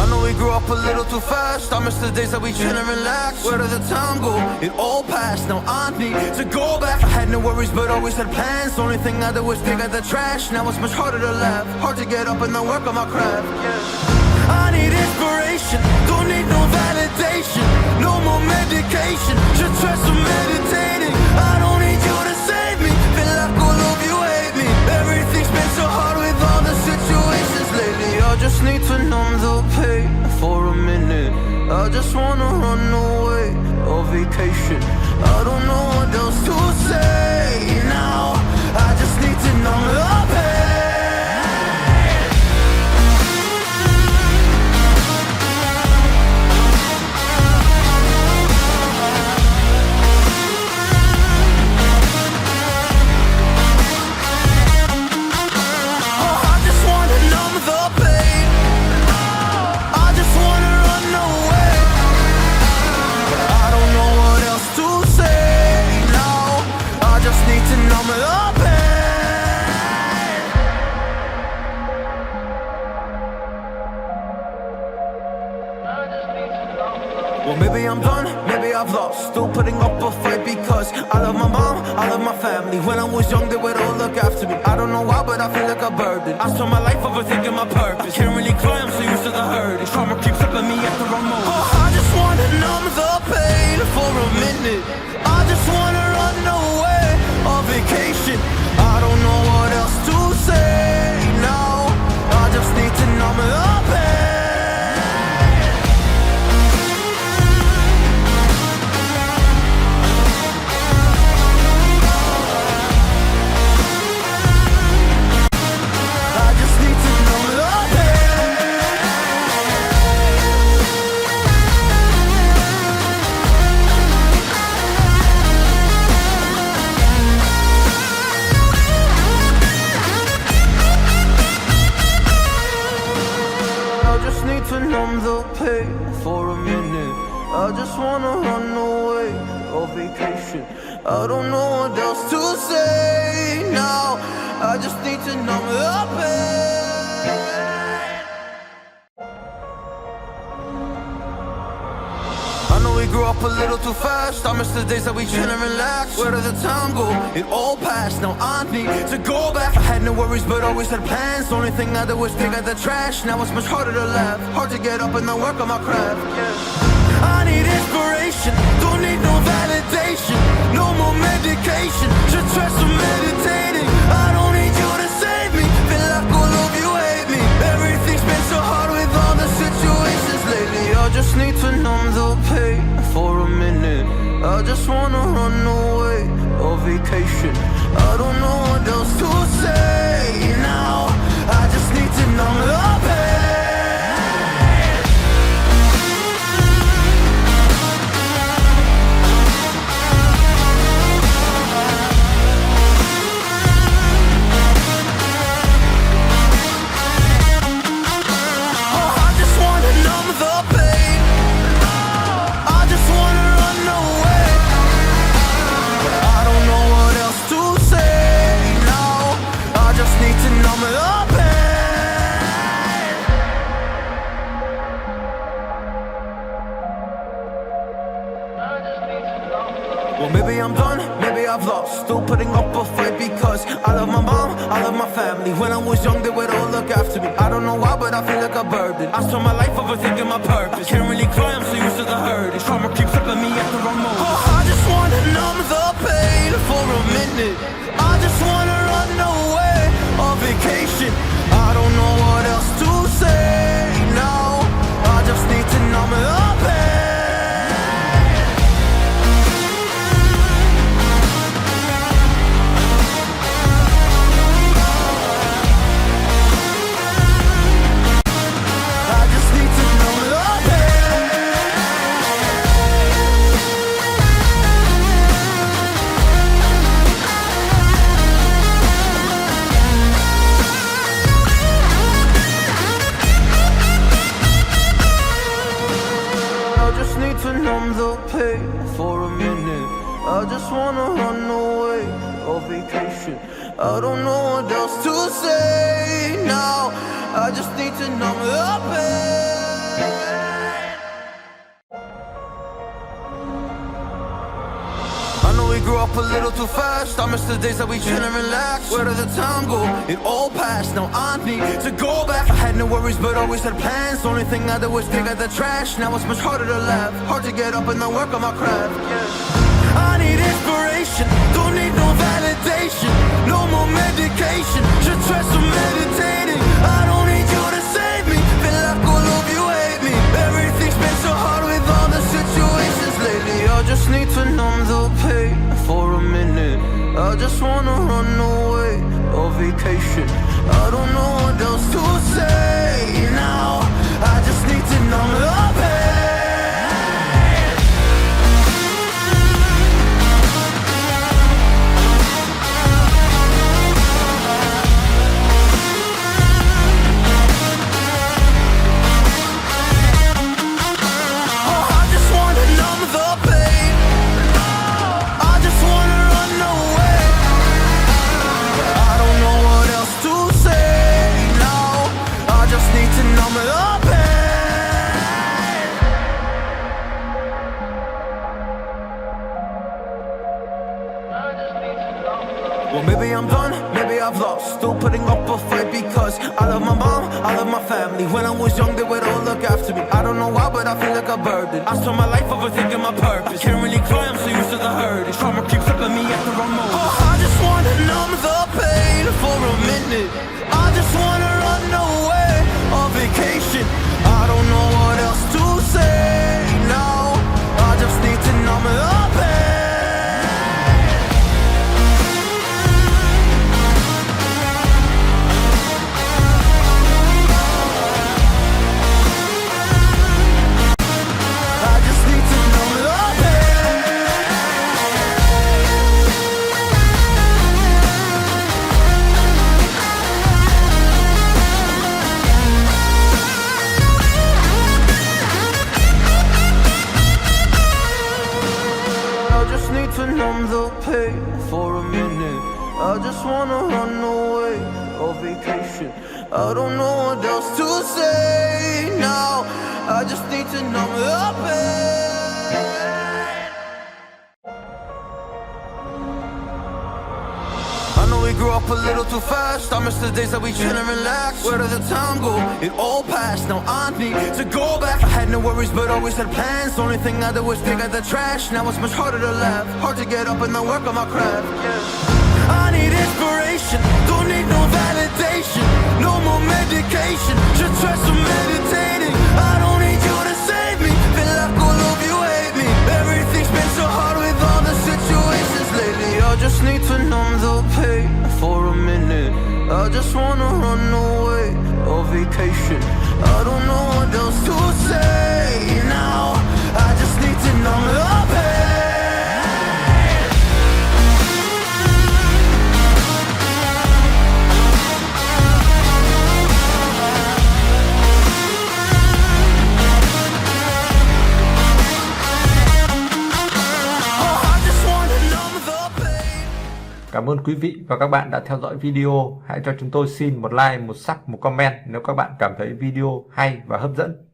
I know we grew up a little too fast. I miss the days that we chill and relax. Where did the time go? It all passed. Now I need to go back. I had no worries but always had plans. Only thing I did was pick out the trash. Now it's much harder to laugh, hard to get up and then work on my craft. I need inspiration, don't need no validation. No more medication, should try some meditating. I don't need you to save me, feel like all of you hate me. Everything's been so hard with all the situations lately. I just need to numb the pain for a minute. I just wanna run away on vacation. I don't know what else to say now. I just need to numb the pain. Well, maybe I'm done, maybe I've lost. Still putting up a fight because I love my mom, I love my family. When I was young, they would all look after me. I don't know why, but I feel like a burden. I spent my life overthinking my purpose. Can't really cry, I'm so used to the hurt. Trauma keeps flipping me at the wrong moment. Oh, I just wanna numb the pain for a minute. I just wanna run away on vacation. I don't know what else to say now. I just need to numb the pain. For a minute, I just wanna run away on vacation. I don't know what else to say now. I just need to numb the pain. I know we grew up a little too fast. I miss the days that we chill and relax. Where did the time go? It all passed. Now I need to go back. I had no worries but always had plans. Only thing I did was pick out the trash. Now it's much harder to laugh, hard to get up and then work on my craft. I need inspiration, don't need no validation. No more medication, should try some meditating. I don't need you to save me, feel like all of you hate me. Everything's been so hard with all the situations lately. I just need to numb the pain for a minute. I just wanna run away on vacation. I don't know what else to say now. I just need to numb the pain. Well, maybe I'm done, maybe I've lost. Still putting up a fight because I love my mom, I love my family. When I was young, they would all look after me. I don't know why, but I feel like a burden. I spent my life overthinking my purpose. Can't really cry, I'm so used to the hurt. Trauma keeps flipping me at the wrong moment. Oh, I just wanna numb the pain for a minute. I just wanna run away on vacation. I don't know what else to say now. I just need to numb the pain. For a minute, I just wanna run away on vacation. I don't know what else to say now. I just need to numb the pain. a little too fast. I miss the days that we chill and relax. Where did the time go? It all passed. Now I need to go back. I had no worries, but always had plans. Only thing I did was dig out the trash. Now it's much harder to laugh. Hard to get up and then work on my craft. I need inspiration. Don't need no validation. No more medication. Should try some meditating. I don't need you to save me. Feel like all of you hate me. Everything's been so hard with all the situations lately. I just need to numb the pain for a minute. I just wanna run away on vacation. I don't know what else to say now. I just need to numb the pain. Well, maybe I'm done, maybe I've lost. Still putting up a fight because I love my mom, I love my family. When I was young, they would all look after me. I don't know why, but I feel like a burden. I spend my life overthinking my purpose. Can't really cry, I'm so used to the hurt. Trauma keeps up at me at the wrong moment. Oh, I just wanna numb the pain for a minute. I just wanna run away on vacation. I don't know what else to say now. I just need to numb the pain. To numb the pain for a minute. I just wanna run away on vacation. I don't know what else to say now. I just need to numb the pain. I know we grew up a little too fast. I miss the days that we chill and relax. Where did the time go? It all passed. Now I need to go back. I had no worries, but always had plans. Only thing I did was dig out the trash. Now it's much harder to laugh. Hard to get up and then work on my craft. I need inspiration. Don't need no validation. No more medication. Should try some meditating. I don't need you to save me. Feel like all of you hate me. Everything's been so hard with all the situations lately. I just need to numb the pain for a minute. I just wanna run away on vacation. I don't know what else to say now. I just need to numb the pain. Cảm ơn quý vị và các bạn đã theo dõi video. Hãy cho chúng tôi xin một like, một sub, một comment nếu các bạn cảm thấy video hay và hấp dẫn.